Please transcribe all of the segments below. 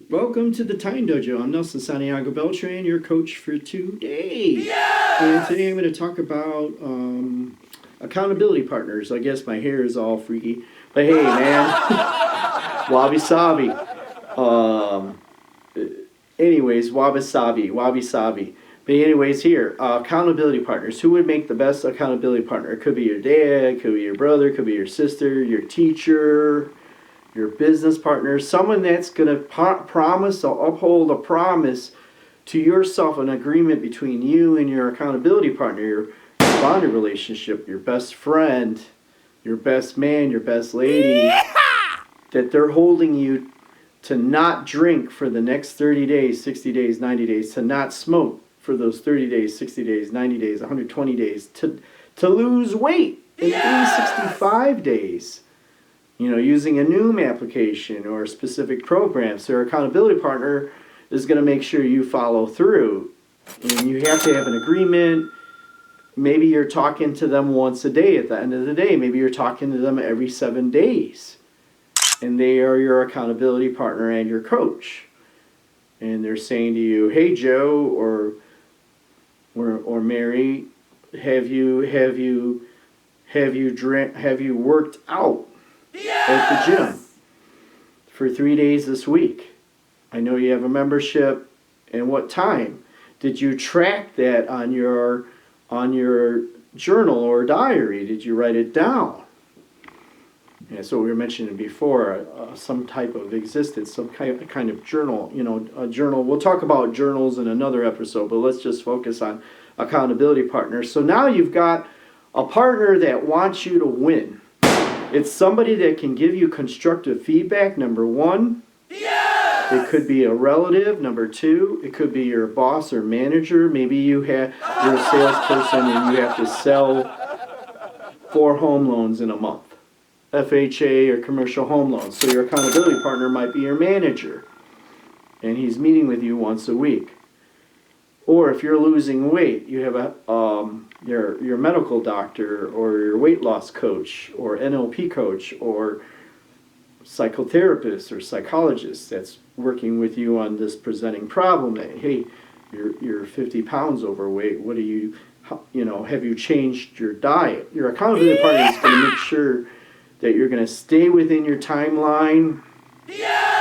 Welcome to the Time Dojo. I'm Nelson Santiago Beltran, your coach for today. Yes! And today I'm going to talk about accountability partners. I guess my hair is all freaky. But hey, man. Wabi sabi. Wabi sabi. But anyways, here, accountability partners. Who would make the best accountability partner? It could be your dad, could be your brother, could be your sister, your teacher, your business partner, someone that's going to promise or uphold a promise to yourself, an agreement between you and your accountability partner, your bonding relationship, your best friend, your best man, your best lady, that they're holding you to not drink for the next 30 days, 60 days, 90 days, to not smoke for those 30 days, 60 days, 90 days, 120 days, to lose weight in 365 days. You know, using a Noom application or a specific program. So your accountability partner is going to make sure you follow through. And you have to have an agreement. Maybe you're talking to them once a day at the end of the day. Maybe you're talking to them every 7 days. And they are your accountability partner and your coach. And they're saying to you, hey, Joe or Mary, have you worked out at the gym for 3 days this week? I know you have a membership. And what time? Did you track that on your journal or diary? Did you write it down? Yeah, so we were mentioning before, some type of existence, some kind of journal. You know, a journal. We'll talk about journals in another episode, but let's just focus on accountability partners. So now you've got a partner that wants you to win. It's somebody that can give you constructive feedback, number one. Yes! It could be a relative, number two. It could be your boss or manager. Maybe you're a salesperson and you have to sell 4 home loans in a month. FHA or commercial home loans. So your accountability partner might be your manager. And he's meeting with you once a week. Or if you're losing weight, you have your medical doctor or your weight loss coach or NLP coach or psychotherapist or psychologist that's working with you on this presenting problem that, hey, you're 50 pounds overweight. What do you have you changed your diet? Your accountability partner is going to make sure that you're going to stay within your timeline. Yes!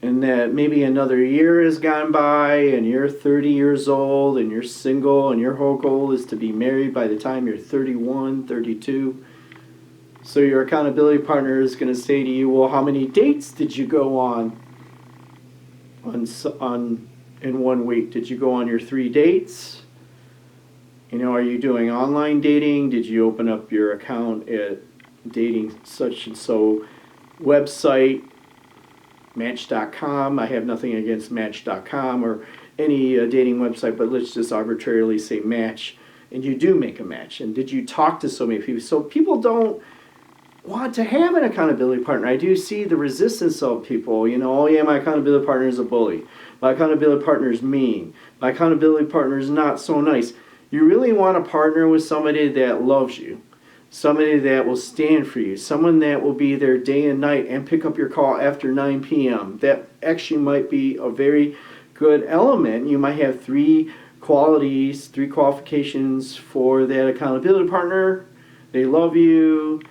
And that maybe another year has gone by and you're 30 years old and you're single and your whole goal is to be married by the time you're 31, 32. So your accountability partner is going to say to you, well, how many dates did you go on in 1 week? Did you go on your 3 dates? You know, are you doing online dating? Did you open up your account at dating such and so website? Match.com. I have nothing against Match.com or any dating website, but let's just arbitrarily say Match. And you do make a match. And did you talk to so many people? So people don't want to have an accountability partner. I do see the resistance of people. You know, oh yeah, my accountability partner is a bully. My accountability partner is mean. My accountability partner is not so nice. You really want to partner with somebody that loves you. Somebody that will stand for you. Someone that will be there day and night and pick up your call after 9 p.m. That actually might be a very good element. You might have 3 qualities, 3 qualifications for that accountability partner. They love you.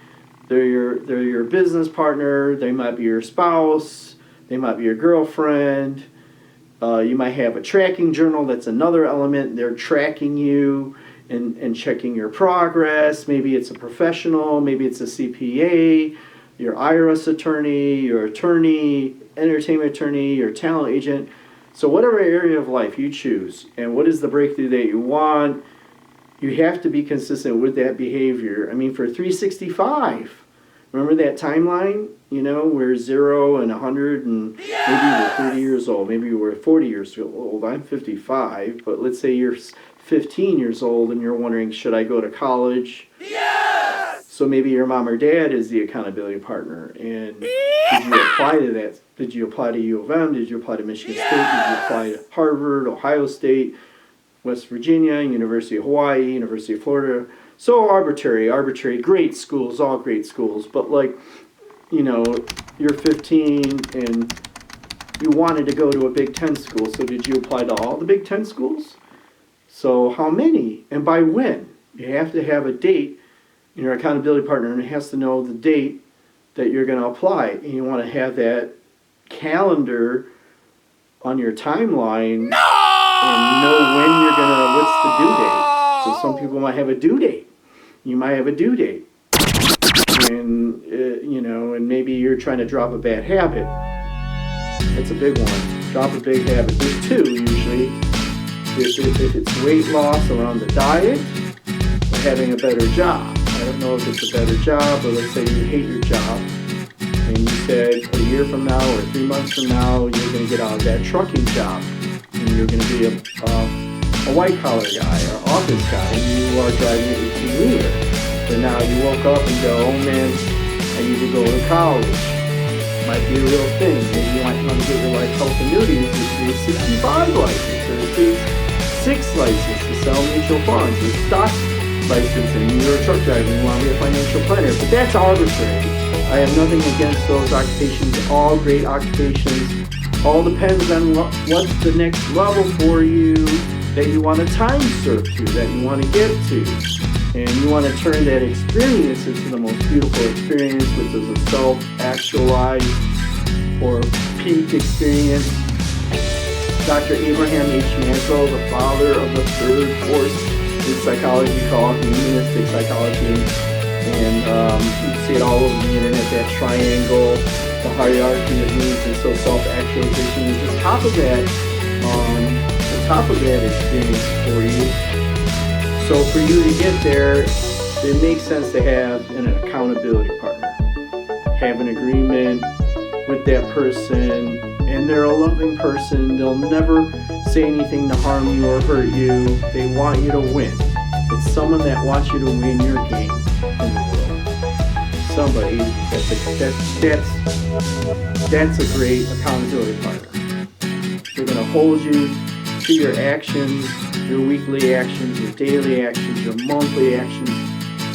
They're your business partner. They might be your spouse. They might be your girlfriend. You might have a tracking journal. That's another element. They're tracking you and checking your progress. Maybe it's a professional, maybe it's a CPA, your IRS attorney, your attorney, entertainment attorney, your talent agent. So whatever area of life you choose, and what is the breakthrough that you want, you have to be consistent with that behavior. I mean, for 365, remember that timeline? You know, we're 0 and 100 and maybe you're 30 years old, maybe you were 40 years old. I'm 55, but let's say you're 15 years old and you're wondering, should I go to college? Yes! So maybe your mom or dad is the accountability partner. And did you apply to that? Did you apply to U of M? Did you apply to Michigan State? Did you apply to Harvard, Ohio State, West Virginia, University of Hawaii, University of Florida? So arbitrary, great schools, all great schools. But like, you know, you're 15 and you wanted to go to a Big Ten school. So did you apply to all the Big Ten schools? So how many and by when? You have to have a date. Your accountability partner has to know the date that you're going to apply. And you want to have that calendar on your timeline and know when you're going to, what's the due date. So some people might have a due date. You might have a due date. And, and maybe you're trying to drop a bad habit. That's a big one. Drop a big habit. There's two usually. If it's weight loss around the diet or having a better job. I don't know if it's a better job, but let's say you hate your job and you said a year from now or 3 months from now you're going to get out of that trucking job and you're going to be a white-collar guy or office guy and you are driving a 18-wheeler. But now you woke up and go, oh man, I need to go to college. Might be a real thing. Maybe you might want to get your life health annuities with a 65 license or a 6 license to sell mutual funds or stock license and you're a truck driver and you want to be a financial planner. But that's arbitrary. I have nothing against those occupations. All great occupations. All depends on what's the next level for you that you want to time surf to, that you want to get to. And you want to turn that experience into the most beautiful experience, which is a self-actualized or peak experience. Dr. Abraham H. Maslow, the father of the third force in psychology called humanistic psychology. And you can see it all over the internet, that triangle, the hierarchy of needs, and so self-actualization is the top of that experience for you. So for you to get there, it makes sense to have an accountability partner. Have an agreement with that person, and they're a loving person. They'll never say anything to harm you or hurt you. They want you to win. It's someone that wants you to win your game in the world. Somebody that's a great accountability partner. They're going to hold you to your actions, your weekly actions, your daily actions, your monthly actions,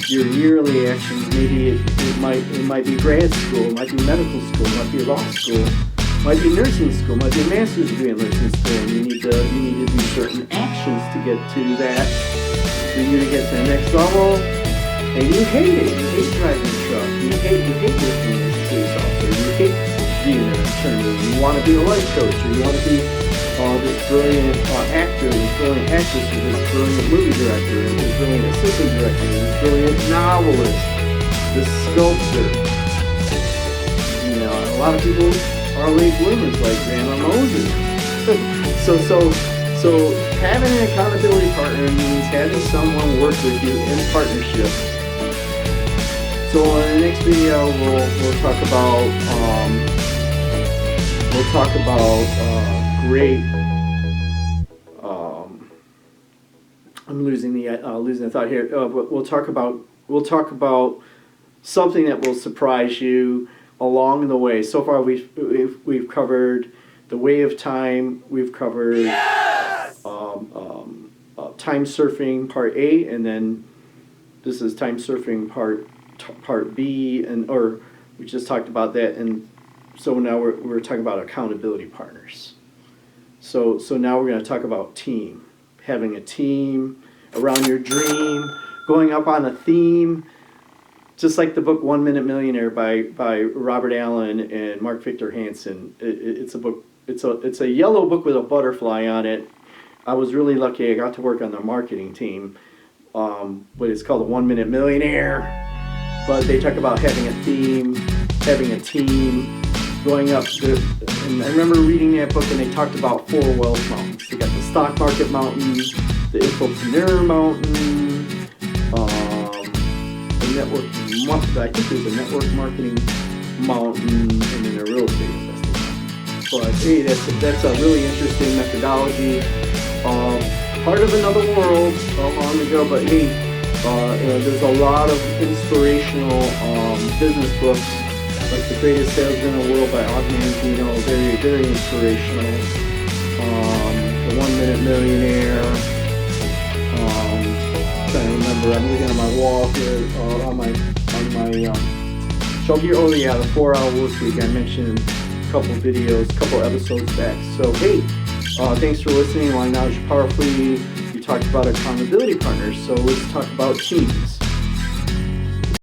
your yearly actions. Maybe it might be grad school, it might be medical school, it might be law school, it might be nursing school, it might be a master's degree in nursing school, and you need to do certain actions to get to that, for you to get to the next level. And you hate it. You hate driving a truck. You hate working as a police officer. You hate being an attorney. You want to be a life coach, or you want to be this brilliant actor, this brilliant actress, or this brilliant movie director, or this brilliant assistant director, or this brilliant novelist, this sculptor. A lot of people are late bloomers like Grandma Moses. So having an accountability partner means having someone work with you in partnership. So in the next video, we'll talk about great. I'm losing the thought here. We'll talk about something that will surprise you along the way. So far, we've covered the way of time. We've covered time surfing part A, and then this is time surfing part B, or we just talked about that, and so now we're talking about accountability partners. So now we're going to talk about team, having a team around your dream, going up on a theme, just like the book 1 Minute Millionaire by Robert Allen and Mark Victor Hansen. It's a book. It's a yellow book with a butterfly on it. I was really lucky. I got to work on the marketing team, but it's called the 1 Minute Millionaire. But they talk about having a theme, having a team, going up. And I remember reading that book, and they talked about 4 wealth mountains. They got the stock market mountain, the infopreneur mountain, the network. I think there's a network marketing mountain, and then a real estate investing mountain. But hey, that's a really interesting methodology. Part of another world long ago, but hey, there's a lot of inspirational business books, like The Greatest Salesman in the World by Og Mandino, very, very inspirational. The 1 Minute Millionaire. Trying to remember, I'm looking at my wall here, on my shelf here. Oh yeah, the 4-Hour Work Week. I mentioned couple videos, couple episodes back. So hey, thanks for listening. Long Knowledge Powerfully. We talked about accountability partners, so let's talk about teams.